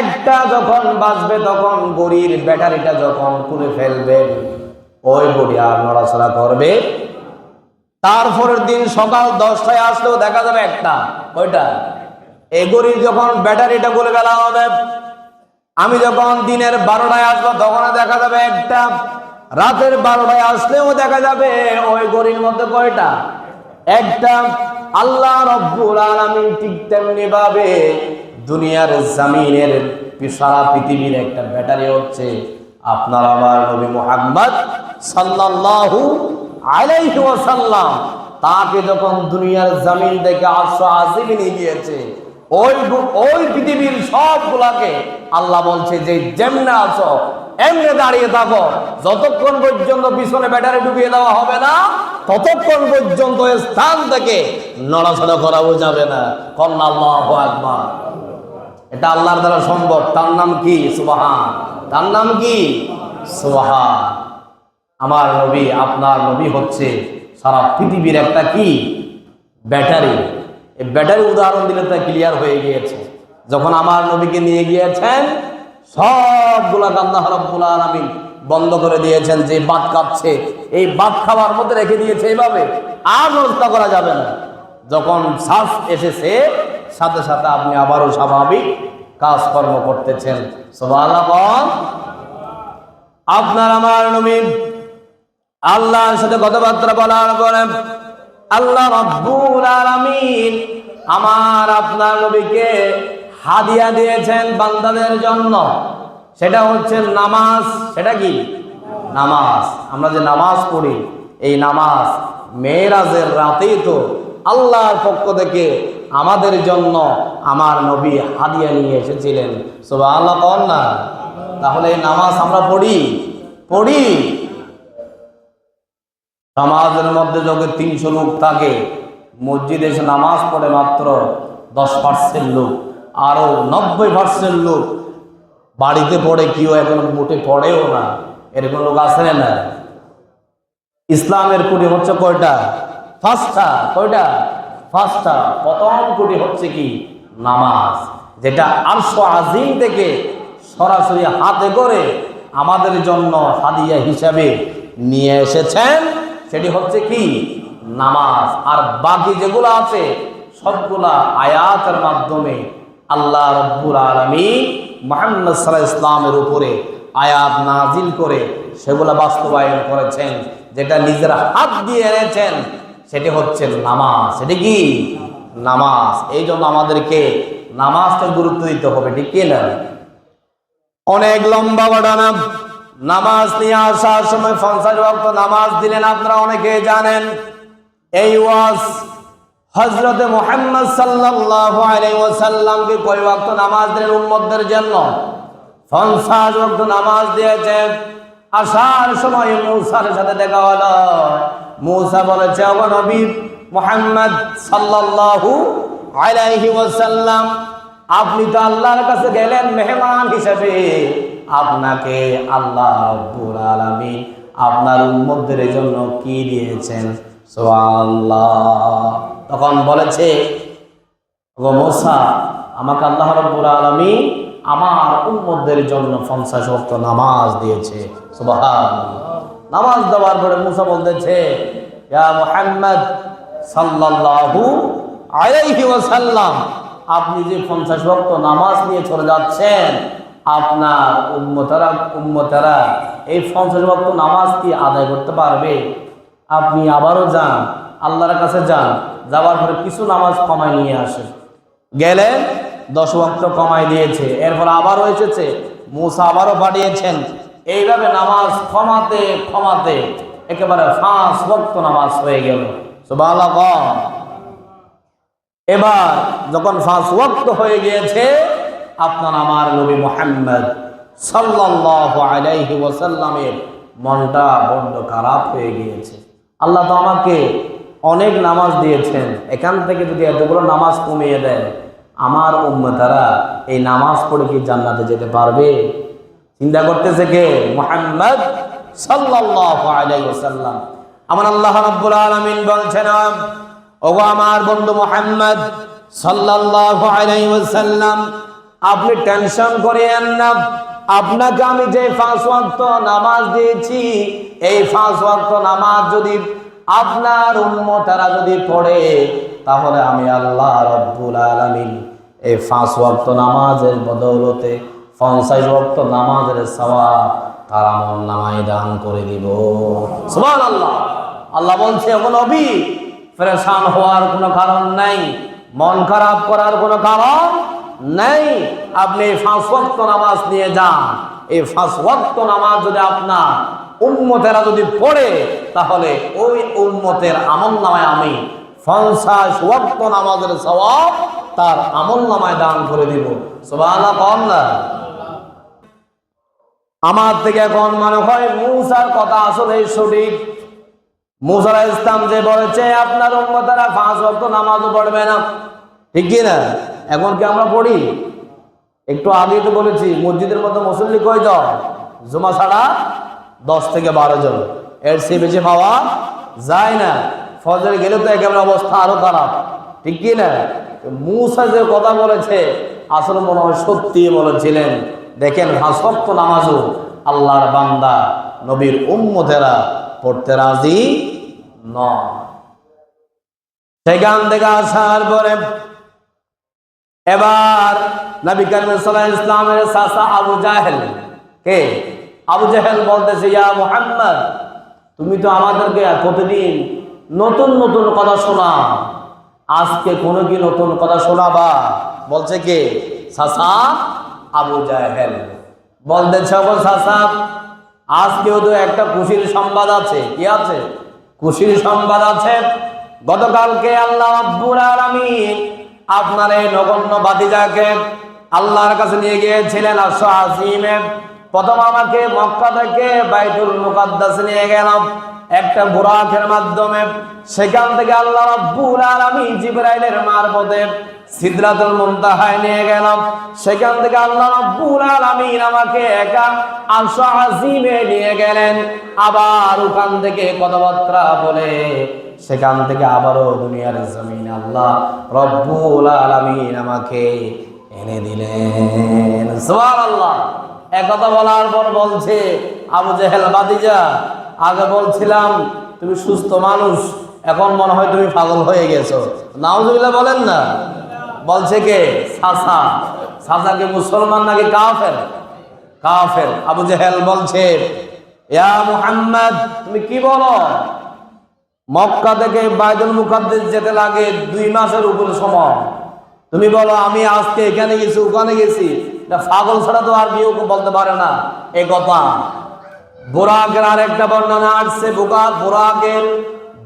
একটা যখন বাজবে তখন ঘড়ির ব্যাটারিটা যখন খুলে ফেলবেন, ওই ঘড়ি আর নড়াচড়া করবে। তারপরের দিন সকাল 10টায় আসলেও দেখা যাবে একটা, ওইটা এই ঘড়ির যখন ব্যাটারিটা খুলে ফেলা হবে, আমি যখন দিনের 12টায় আসবো তখন দেখা যাবে একটা, রাতের 12টায় আসলেও দেখা যাবে ওই ঘড়ির মধ্যে কয়টা? একটা। আল্লাহ রব্বুল আলামিন ঠিক তেমনি ভাবে দুনিয়ার জমিনের সারা পৃথিবীর একটা ব্যাটারি হচ্ছে আপনার আমার নবী মুহাম্মদ সাল্লাল্লাহু আলাইহি ওয়াসাল্লাম। তাকে যখন দুনিয়ার জমিন থেকে আরশ আজিমে নিয়ে গিয়েছে, ওই পৃথিবীর সবগুলাকে আল্লাহ বলছে যে যেমনে আছো এমনে দাঁড়িয়ে থাকো, যতক্ষণ পর্যন্ত পিছনে ব্যাটারি ঢুকিয়ে দেওয়া হবে না ততক্ষণ পর্যন্ত স্থান থেকে নড়াচড়া করা যাবে না। কন্যা আল্লাহু আকবার। এটা আল্লাহর দ্বারা সম্ভব। তার নাম কি? সুবহান। তার নাম কি? সুবহান। আমার নবী, আপনার নবী হচ্ছে সারা পৃথিবীর একটা কি? ব্যাটারি। এই ব্যাটারি উদাহরণ দিলে তা ক্লিয়ার হয়ে গিয়েছে। যখন আমার নবীকে নিয়ে গিয়েছেন, সবগুলা আল্লাহ রাব্বুল আলামিন বন্ধ করে দিয়েছেন। যে বাত কাঁপছে, এই বাত খাওয়ার মধ্যে রেখে দিয়েছে, এইভাবে আর নড়াচড়া করা যাবে না। যখন শ্বাস এসেছে সাথে সাথে আপনি আবারও স্বাভাবিক কাজকর্ম করতেছেন। সুবহানাল্লাহ। আপনার আমার নবী আল্লাহর সাথে কথাবার্তা বলার পরে আল্লাহ রাব্বুল আলামিন আমার আপনার নবীকে হাদিয়া দিয়েছেন বান্দাদের জন্য। সেটা হচ্ছে নামাজ। সেটা কি? নামাজ। আমরা যে নামাজ পড়ি, এই নামাজ মেরাজের রাতেই তো আল্লাহর পক্ষ থেকে আমাদের জন্য আমার নবী হাদিয়া নিয়ে এসেছিলেন। সুবহানাল্লাহ বল না। তাহলে এই নামাজ আমরা পড়ি। সমাজের মধ্যে যখন 300 লোক থাকে, মসজিদে এসে নামাজ পড়ে মাত্র 10% লোক, আরো 90% লোক বাড়িতে পড়ে, কেউ এখন মোটে পড়েও না। এরকম লোক আছে না? ইসলামের কুটি হচ্ছে কয়টা? 5টা। কয়টা? 5টা। প্রথম কুটি হচ্ছে কি? নামাজ, যেটা আরশ আজিম থেকে সরাসরি হাতে করে আমাদের জন্য হাদিয়া হিসাবে নিয়ে এসেছেন। সেটি হচ্ছে কি? নামাজ। আর বাকি যেগুলো আছে সবগুলা আয়াতের মাধ্যমে আল্লাহ রাব্বুল আলামিন মুহাম্মদ সাল্লাল্লাহু আলাইহি ওয়াসাল্লামের উপরে আয়াত নাজিল করে সেগুলা বাস্তবায়ন করেছেন। যেটা নিজের হাত দিয়ে এনেছেন সেটি হচ্ছে নামাজ। সেটি কি? নামাজ। এই জন্য আমাদেরকে নামাজকে গুরুত্ব দিতে হবে, ঠিক কি না? অনেক লম্বা ঘটনা। নামাজ নিয়ে আসার সময় 50 ওয়াক্ত নামাজ দিলেন, আপনারা অনেকে জানেন। এই ওয়াজ হযরতে মুহাম্মদ সাল্লাল্লাহু আলাইহি ওয়াসাল্লামকে কয় ওয়াক্ত নামাজ দিলেন উম্মতদের জন্য? 50 ওয়াক্ত নামাজ দিয়েছেন। আসার সময় মূসার সাথে দেখা হলো। মূসা বলেছে, ও নবী মুহাম্মদ সাল্লাল্লাহু আলাইহি ওয়াসাল্লাম, আপনি তো আল্লাহর কাছে গেলেন মেহমান হিসেবে, আপনাকে আল্লাহ রাব্বুল আলামিন আপনার উম্মতদের জন্য কি দিয়েছেন? সুবহানাল্লাহ। তখন বলেছে, ও মূসা, আমাকে আল্লাহ রাব্বুল আলামিন আমার উম্মতদের জন্য 50 ওয়াক্ত নামাজ দিয়েছে। সুবহানাল্লাহ। নামাজ দেওয়ার পরে মূসা বলতেছে, ইয়া মুহাম্মদ সাল্লাল্লাহু আলাইহি ওয়াসাল্লাম, আপনি যে 50 ওয়াক্ত নামাজ নিয়ে চলে যাচ্ছেন, আপনার উম্মতেরা এই 50 ওয়াক্ত নামাজ কি আদায় করতে পারবে? আপনি আবারও যান, আল্লাহর কাছে যান, যাওয়ার পরে কিছু নামাজ কমায় নিয়ে আসেন। গেলেন, 10 ওয়াক্ত কমায় দিয়েছে। এরপর আবারও এসেছে, মূসা আবারও পাঠিয়েছেন। এইভাবে নামাজ কমাতে একেবারে 5 ওয়াক্ত নামাজ হয়ে গেল। সুবহানাল্লাহ। এবার যখন 5 ওয়াক্ত হয়ে গিয়েছে, আপনার আমার নবী মুহাম্মদ সাল্লাল্লাহু আলাইহি ওয়াসাল্লামের মনটা বড্ড খারাপ হয়ে গিয়েছে। আল্লাহ তো আমাকে অনেক নামাজ দিয়েছেন, এখান থেকে যদি এতগুলো নামাজ কমিয়ে দেয়, আমার উম্মতারা এই নামাজ পড়ে কি জান্নাতে যেতে পারবে? চিন্তা করতেছে কে? মুহাম্মদ সাল্লাল্লাহু আলাইহি ওয়াসাল্লাম। আমার আল্লাহ রাব্বুল আলামিন বলছেন, ওগো আমার বন্ধু মুহাম্মদ সাল্লাল্লাহু আলাইহি ওয়াসাল্লাম, আপনি টেনশন করিয়েন না। আপনাকে আমি যে 5 ওয়াক্ত নামাজ দিয়েছি, এই 5 ওয়াক্ত নামাজ যদি আপনার উম্মতেরা যদি পড়ে, তাহলে আমি আল্লাহ রাব্বুল আলামিন এই 5 ওয়াক্ত নামাজের বদৌলতে 50 ওয়াক্ত নামাজের সওয়াব তার আমলনামায় দান করে দিব। সুবহানাল্লাহ। আল্লাহ বলছে, ও নবী, পরেশান হওয়ার কোনো কারণ নাই, মন খারাপ করার কোনো কারণ নাই। আপনি 5 ওয়াক্ত নামাজ নিয়ে যান। এই 5 ওয়াক্ত নামাজ যদি আপনার উম্মতেরা যদি পড়ে, তাহলে ওই উম্মতের আমলনামায় আমি 50 ওয়াক্ত নামাজের সওয়াব তার আমলনামায় দান করে দিব। সুবহানাল্লাহ। কম না? আমার থেকে এখন মনে হয় মুসার কথা আসলে সঠিক। মুসা আলাইহিস সালাম যে বলেছে আপনার উম্মতেরা 5 ওয়াক্ত নামাজও পড়বে না, ঠিক কি না? এখন কি আমরা পড়ি? একটু আগে তো বলেছি মসজিদের মধ্যে মুসল্লি কয়জন? জুমা ছাড়া 10 থেকে 12 জন, এর চেয়ে বেশি পাওয়া যায় না। ফজরে গেলে তো একেবারে অবস্থা আরো খারাপ, ঠিক কি না? মুসা যে কথা বলেছে আসলে মনে হয় সত্যি বলেছিলেন। দেখেন, 5 ওয়াক্ত নামাজও আল্লাহর বান্দা নবীর উম্মতেরা পড়তে রাজি নয়। সেখান থেকে আসার পরে এবার নবী করিম সাল্লাল্লাহু আলাইহি ওয়াসাল্লামের চাচা আবু জাহেল, কে? আবু জাহেল বলতেছে, ইয়া মুহাম্মদ, তুমি তো আমাদেরকে প্রতিদিন নতুন নতুন কথা শোনা, আজকে কোনো কি নতুন কথা শোনাবা? বলছে কে? চাচা আবু জাহেল বলতেছে, ও চাচা, আজকেও তো একটা খুশির সংবাদ আছে। কি আছে? খুশির সংবাদ আছে। গতকালকে আল্লাহ রাব্বুল আলামিন আপনার এই নগণ্য ভাতিজাকে আল্লাহর কাছে নিয়ে গিয়েছিলেন আরশ আজিমে। প্রথম আমাকে মক্কা থেকে বাইতুল মুকাদ্দাস নিয়ে গেলাম একটা বুরাকের মাধ্যমে। সেখান থেকে আল্লাহ রাব্বুল আলামিন জিবরাইলের মারফতে সিদরাতুল মুনতাহায় নিয়ে গেলাম। সেখান থেকে আল্লাহ রাব্বুল আলামিন আমাকে একা আরশ আজিমে নিয়ে গেলেন। আবার ওখান থেকে কথাবার্তা বলে সেখান থেকে আবারও দুনিয়ার জমিন আল্লাহ রাব্বুল আলামিন আমাকে এনে দিলেন। সুবহানাল্লাহ। একথা বলার পর বলছে, আবু জাহেল ভাতিজা, আগে বলছিলাম তুমি সুস্থ মানুষ, এখন মনে হয় তুমি পাগল হয়ে গেছো। নাউজুবিল্লাহ বলেন না? বলছে কে? চাচা। চাচা কি মুসলমান নাকি কাফের? কাফের। আবু জাহেল বলছে, ইয়া মুহাম্মদ, তুমি কি বলো? মক্কা থেকে বাইতুল মুকাদ্দাস যেতে লাগে 2 মাসের উপরে সময়। তুমি বলো আমি আজকে এখানে গেছি ওখানে গেছি। পাগল ছাড়া তো আর কেউ বলতে পারে না এই কথা। বুরাকের আর একটা বর্ণনা আসছে, বুরাকের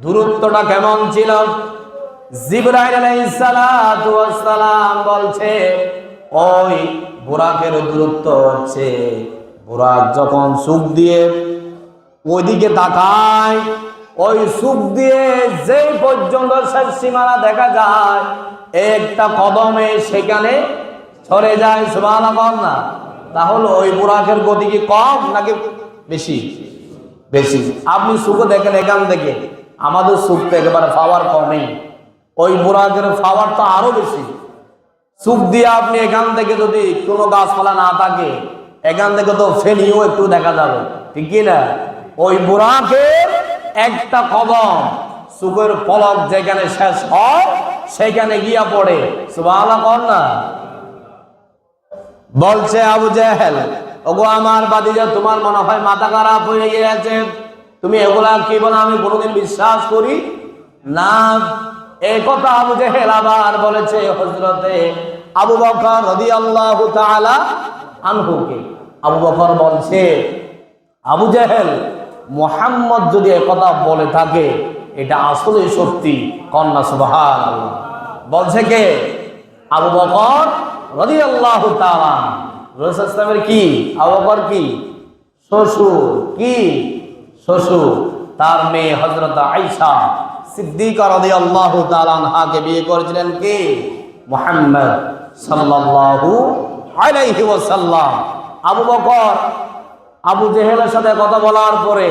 দূরত্বটা কেমন ছিল? জিবরাইল আলাইহিস সালাতু ওয়াস সালাম বলছে, ওই বুরাকের দূরত্ব হচ্ছে, বুরাক যখন চোখ দিয়ে ওইদিকে তাকায়, ওই চোখ দিয়ে যেই পর্যন্ত শেষ সীমানা দেখা যায়, একটা কদমে সেখানে সরে যায়। সুবহানাল্লাহ না? তাহলে ওই বুরাকের গতি কি কম নাকি বেশি? বেশি। আপনি চোখে দেখেন এখান থেকে, আমাদের চোখ তো একেবারে পাওয়ার কমই, ওই বুরাকের পাওয়ার তো আরো বেশি। চোখ দিয়ে আপনি এখান থেকে যদি কোনো গাছপালা না থাকে, এখান থেকে তো ফেনিও একটু দেখা যাবে, ঠিক কি না? ওই বুরাকের একটা কদম চোখের পলক যেখানে শেষ হয় সেখানে গিয়া পড়ে। সুবহানাল্লাহ না? বলছে আবু জাহেল, ওগো আমার ভাতিজা, তোমার মনে হয় মাথা খারাপ হয়ে গিয়েছে, তুমি এগুলা কি বলো আমি কোনোদিন বিশ্বাস করি না। এই কথা আবু জাহেল আবার বলেছে হযরতে আবু বকর রাদিয়াল্লাহু তাআলা আনহুকে। আবু বকর বলছে, আবু জাহেল, মুহাম্মদ যদি একথা বলে থাকে এটা আসলে সত্যি। কন্যা সুবহানাল্লাহ। বলছে কে? আবু বকর রাদিয়াল্লাহু তাআলা। রাসূল সাল্লাল্লাহু আলাইহি ওয়াসাল্লামের কি? আবু বকর কি? শ্বশুর। কি? শ্বশুর। তার মেয়ে হযরত আয়েশা সিদ্দিকা রাদিয়াল্লাহু তাআলা আনহাকে বিয়ে করেছিলেন কে? মুহাম্মদ সাল্লাল্লাহু আলাইহি ওয়াসাল্লাম। আবু বকর আবু জেহেলের সাথে কথা বলার পরে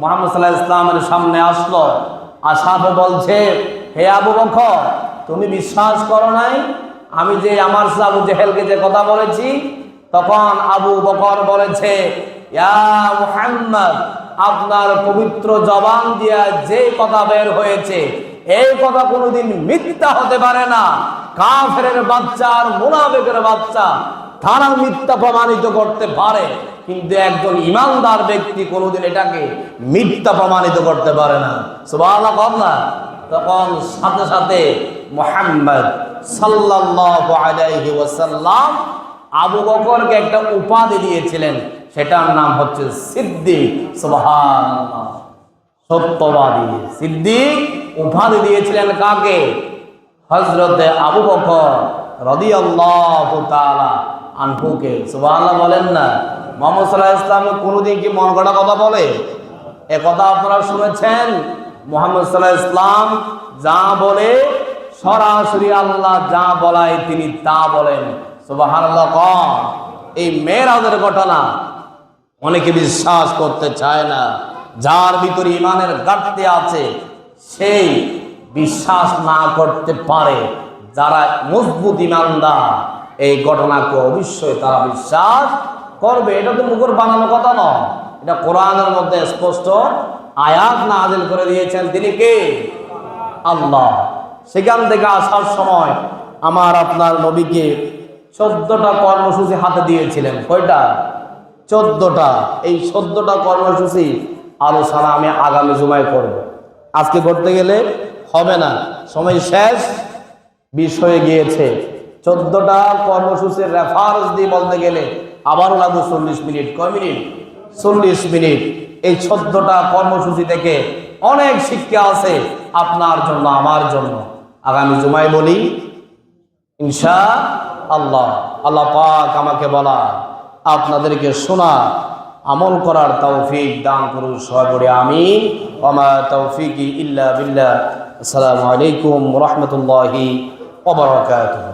মুহাম্মদ সাল্লাল্লাহু আলাইহি ওয়াসাল্লামের সামনে আসলো, আসাবে বলছে, হে আবু বকর, তুমি বিশ্বাস করো নাই আমি যে আমার সাথে আবু জেহেলকে যে কথা বলেছি? তখন আবু বকর বলেছে, ইয়া মুহাম্মদ, আপনার পবিত্র জবান দিয়া যে কথা বের হয়েছে এই কথা কোনোদিন মিথ্যা হতে পারে না। কাফেরের বাচ্চা আর মুনাফিকের বাচ্চা তারা মিথ্যা প্রমাণিত করতে পারে, কিন্তু একজন ইমানদার ব্যক্তি কোনোদিন এটাকে মিথ্যা প্রমাণিত করতে পারে না। সুবহানাল্লাহ। তখন সাথে সাথে মুহাম্মদ সাল্লাল্লাহু আলাইহি ওয়াসাল্লাম আবু বকরকে একটা উপাধি দিয়েছিলেন, সেটার নাম হচ্ছে সিদ্দিক। সুবহানাল্লাহ, সত্যবাদী। সিদ্দিক উপাধি দিয়েছিলেন কাকে? হযরতে আবু বকর রাদিয়াল্লাহু তাআলা আনহুকে। সুবহানাল্লাহ বলেন না। মুহাম্মদ সাল্লাল্লাহু আলাইহি ওয়াসাল্লাম কোনোদিন কি মন গড়া কথা বলে? এ কথা আপনারা শুনেছেন? মুহাম্মদ সাল্লাল্লাহু আলাইহি ওয়াসাল্লাম যা বলে সরাসরি আল্লাহ যা বলায় তিনি তা বলেন। সুবহানাল্লাহ। এই মেরাজের ঘটনা অনেকে বিশ্বাস করতে চায় না। যার ভিতরে ইমানের ঘাটতি আছে সেই বিশ্বাস না করতে পারে। যারা মজবুত ইমানদার এই ঘটনাকে অবশ্যই তারা বিশ্বাস করবে। এটা তো মুখের বানানো কথা নয়, এটা কোরআনের মধ্যে স্পষ্ট আয়াত নাযিল করে দিয়েছেন। তিনি কে? আল্লাহ। সেখান থেকে আসার সময় আমার আপনার নবীকে 14টা কর্মসূচি হাতে দিয়েছিলেন। কয়টা? 14টা। এই 14টা কর্মসূচি আলোচনা আমি আগামী জুমায় করব। আজকে করতে গেলে হবে না, সময় শেষ, বিষ হয়ে গিয়েছে। 14টা কর্মসূচির রেফারেন্স দিয়ে বলতে গেলে আবারও লাগবে 40 মিনিট। কয় মিনিট? 40 মিনিট। এই 14টা কর্মসূচি থেকে অনেক শিক্ষা আছে আপনার জন্য, আমার জন্য। আগামী জুমায় বলি ইনশাআল্লাহ। আল্লাহ পাক আমাকে বলা আপনাদেরকে শোনা আমল করার তৌফিক দান করুন। সবাই পড়ে আমিন। ওয়া মা তৌফিকি ইল্লা বিল্লাহ। আসসালামু আলাইকুম ওয়া রাহমাতুল্লাহি ওয়া বারাকাতুহু।